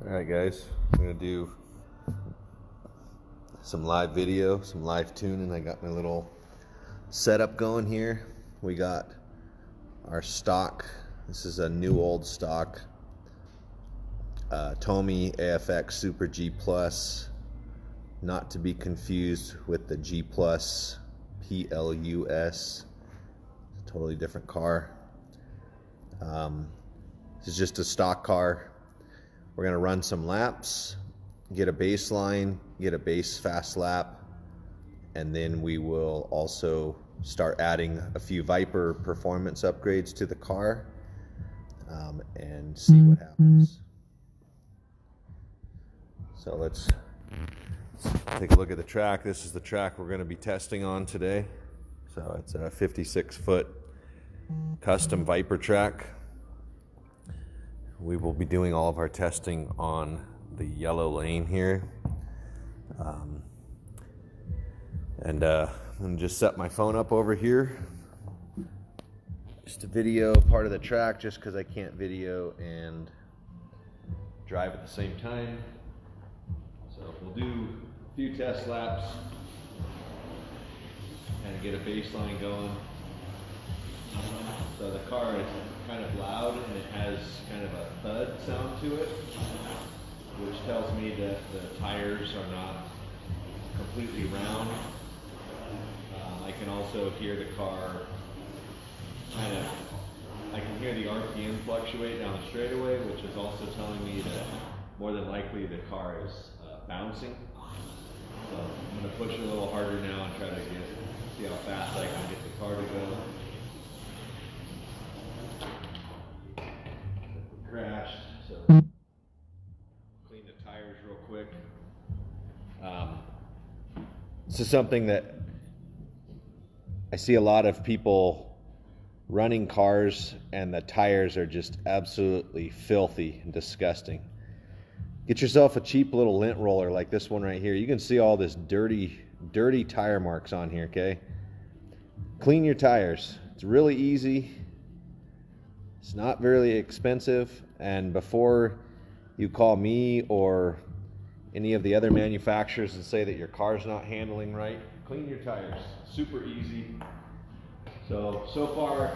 Alright guys, I'm going to do some live video, some live tuning. I got my little setup going here. We got our stock. This is a new old stock Tomy AFX Super G Plus, not to be confused with the G Plus PLUS. Totally different car. This is just a stock car. We're going to run some laps, get a baseline, get a base fast lap, and then we will also start adding a few Viper performance upgrades to the car and see what happens. So let's take a look at the track. This is the track we're going to be testing on today. So it's a 56-foot custom Viper track. We will be doing all of our testing on the yellow lane here. I'm going to just set my phone up over here. Just a video part of the track, just because I can't video and drive at the same time. So we'll do a few test laps, kind of get a baseline going. So the car is kind of loud and it has kind of a thud sound to it, which tells me that the tires are not completely round. I can also hear the car I can hear the RPM fluctuate down the straightaway, which is also telling me that more than likely the car is bouncing. So I'm going to push it a little harder now and try to see how fast I can get the car to go. Crashed, so clean the tires real quick. This is something that I see a lot of people running cars and the tires are just absolutely filthy and disgusting. Get yourself a cheap little lint roller like this one right here. You can see all this dirty tire marks on here, okay? Clean your tires. It's really easy. It's not very expensive, and before you call me or any of the other manufacturers and say that your car's not handling right, clean your tires. Super easy. So far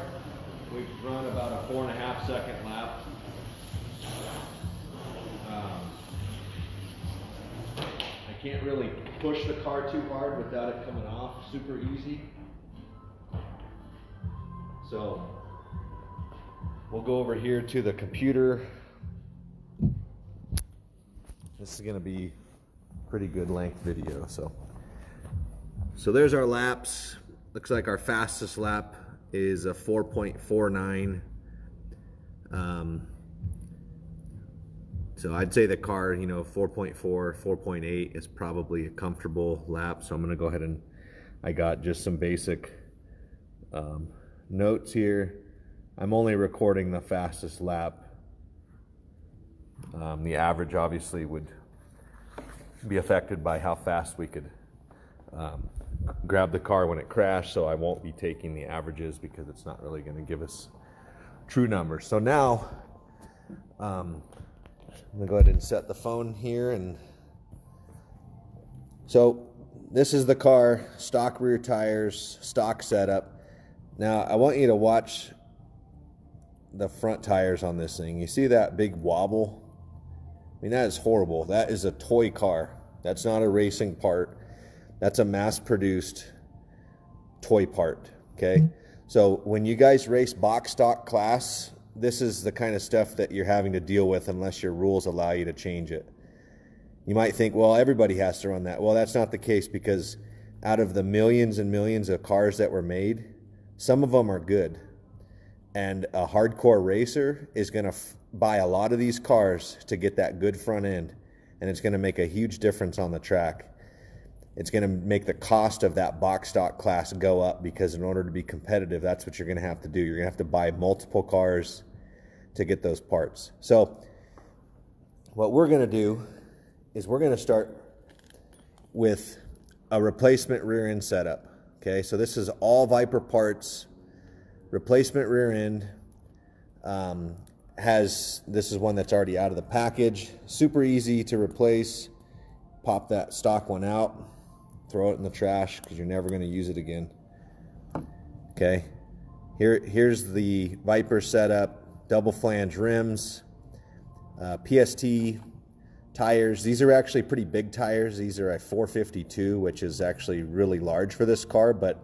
we've run about a 4.5 second lap. I can't really push the car too hard without it coming off. Super easy. So we'll go over here to the computer. This is going to be pretty good length video. So there's our laps. Looks like our fastest lap is a 4.49. So I'd say the car, 4.4, 4.8 is probably a comfortable lap. So I'm going to go ahead and I got just some basic notes here. I'm only recording the fastest lap. The average obviously would be affected by how fast we could grab the car when it crashed, so I won't be taking the averages because it's not really going to give us true numbers. So now I'm going to go ahead and set the phone here. And so this is the car, stock rear tires, stock setup. Now I want you to watch the front tires on this thing. You see that big wobble? I mean, that is horrible. That is a toy car. That's not a racing part. That's a mass-produced toy part, okay? So when you guys race box stock class, this is the kind of stuff that you're having to deal with unless your rules allow you to change it. You might think, well, everybody has to run that. Well, that's not the case, because out of the millions and millions of cars that were made, some of them are good. And a hardcore racer is going to buy a lot of these cars to get that good front end, and it's going to make a huge difference on the track. It's going to make the cost of that box stock class go up, because in order to be competitive, that's what you're going to have to do. You're going to have to buy multiple cars to get those parts. So what we're going to do is we're going to start with a replacement rear end setup. Okay, so this is all Viper parts, replacement rear end. this is one that's already out of the package. Super easy to replace. Pop that stock one out, throw it in the trash because you're never going to use it again. Okay, here's the Viper setup, double flange rims, PST tires. These are actually pretty big tires. These are a 452, which is actually really large for this car, but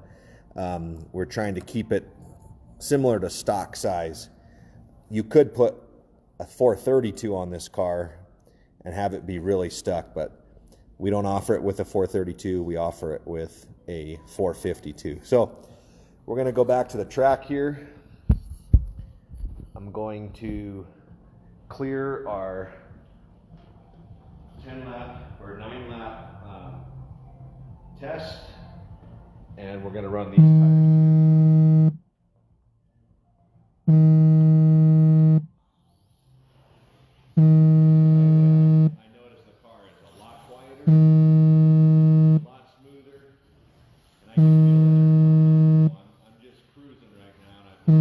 we're trying to keep it similar to stock size. You could put a 432 on this car and have it be really stuck, but we don't offer it with a 432. We offer it with a 452. So we're going to go back to the track here. I'm going to clear our 10 lap or 9 lap test, and we're going to run these tires here. I noticed the car is a lot quieter, a lot smoother, and I can feel it. I'm just cruising right now, and I feel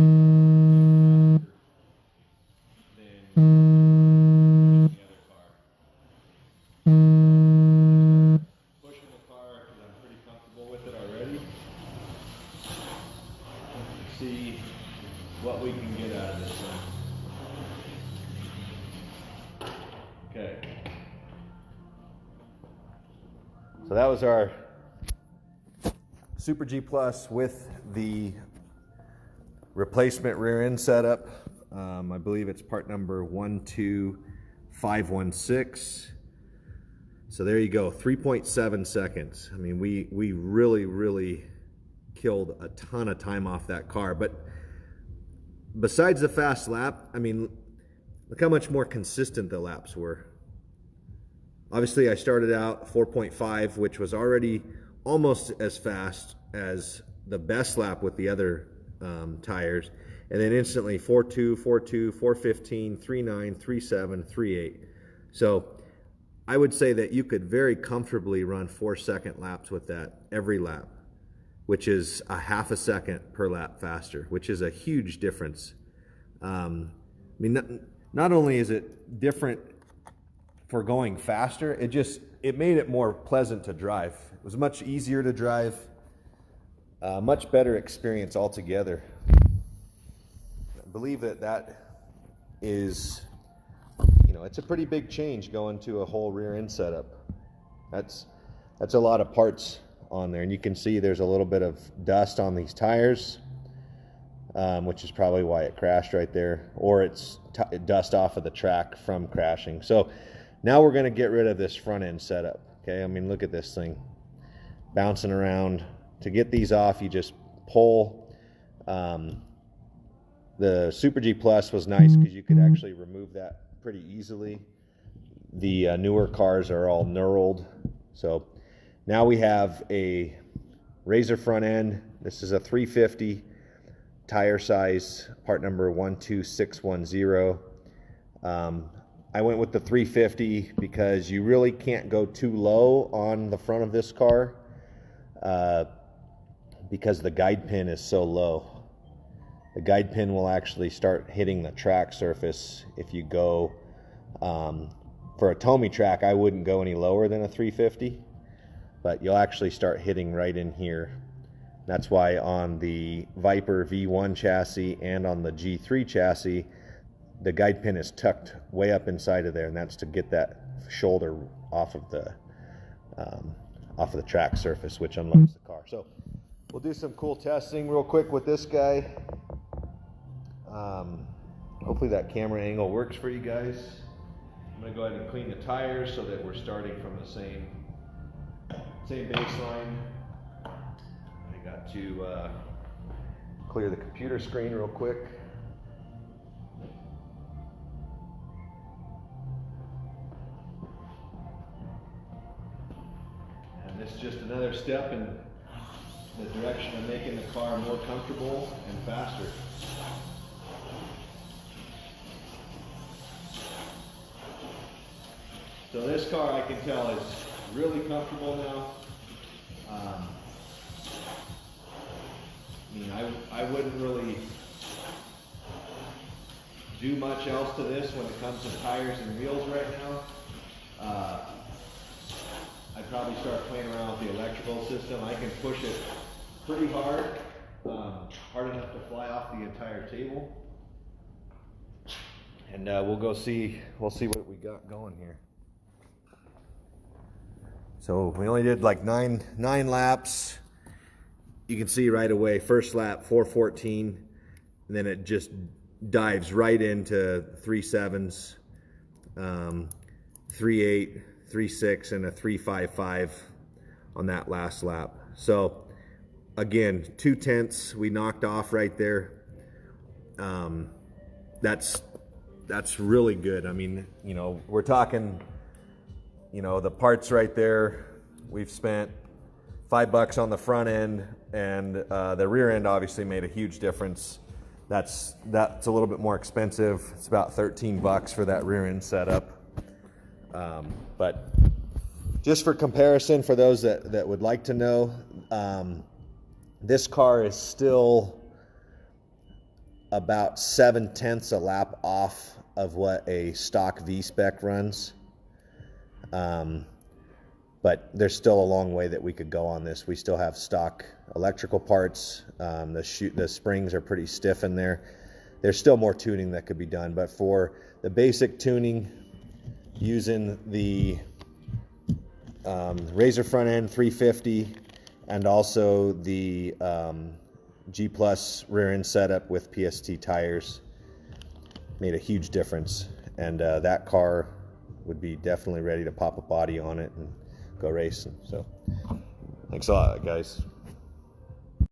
faster than the other car. Pushing the car because I'm pretty comfortable with it already. Let's see what we can get out of this one. Okay. So that was our Super G Plus with the replacement rear end setup. I believe it's part number 12516. So there you go, 3.7 seconds. I mean, we really killed a ton of time off that car. But besides the fast lap, I mean, look how much more consistent the laps were. Obviously, I started out 4.5, which was already almost as fast as the best lap with the other tires. And then instantly 4.2, 4.2, 4.15, 3.9, 3.7, 3.8. So I would say that you could very comfortably run 4-second laps with that every lap, which is a half a second per lap faster, which is a huge difference. I mean, not only is it different for going faster, it made it more pleasant to drive. It was much easier to drive, much better experience altogether. I believe that is, it's a pretty big change going to a whole rear end setup. That's a lot of parts on there, and you can see there's a little bit of dust on these tires, which is probably why it crashed right there, or it's dust off of the track from crashing. So now we're going to get rid of this front end setup. Okay, I mean, look at this thing bouncing around. To get these off, you just pull. The Super G Plus was nice because you could actually remove that pretty easily. The newer cars are all knurled. So now we have a Razor front end. This is a 350 tire size, part number 12610. I went with the 350 because you really can't go too low on the front of this car because the guide pin is so low. The guide pin will actually start hitting the track surface if you go, for a Tomy track, I wouldn't go any lower than a 350, but you'll actually start hitting right in here. That's why on the Viper V1 chassis and on the G3 chassis, the guide pin is tucked way up inside of there, and that's to get that shoulder off of the track surface, which unlocks the car. So we'll do some cool testing real quick with this guy. Hopefully that camera angle works for you guys. I'm going to go ahead and clean the tires so that we're starting from the same baseline. I got to clear the computer screen real quick. And this is just another step in the direction of making the car more comfortable and faster. So this car, I can tell, is really comfortable now. I mean, I wouldn't really do much else to this when it comes to tires and wheels right now. I'd probably start playing around with the electrical system. I can push it pretty hard, hard enough to fly off the entire table. And we'll see what we got going here. So we only did like nine laps. You can see right away, first lap 4:14, and then it just dives right into 3.7s, 3.8, 3.6, and a 3.55 on that last lap. So again, 0.2 we knocked off right there. That's really good. I mean, you know, we're talking, you know, the parts right there, we've spent $5 on the front end, and the rear end obviously made a huge difference. That's a little bit more expensive. It's about $13 for that rear end setup. But just for comparison, for those that would like to know, this car is still about 0.7 a lap off of what a stock V-spec runs. But there's still a long way that we could go on this. We still have stock electrical parts. The springs are pretty stiff in there. There's still more tuning that could be done, but for the basic tuning, using the Razor front end 350 and also the G Plus rear end setup with PST tires, made a huge difference. And that car would be definitely ready to pop a body on it and go racing. So thanks a lot, guys.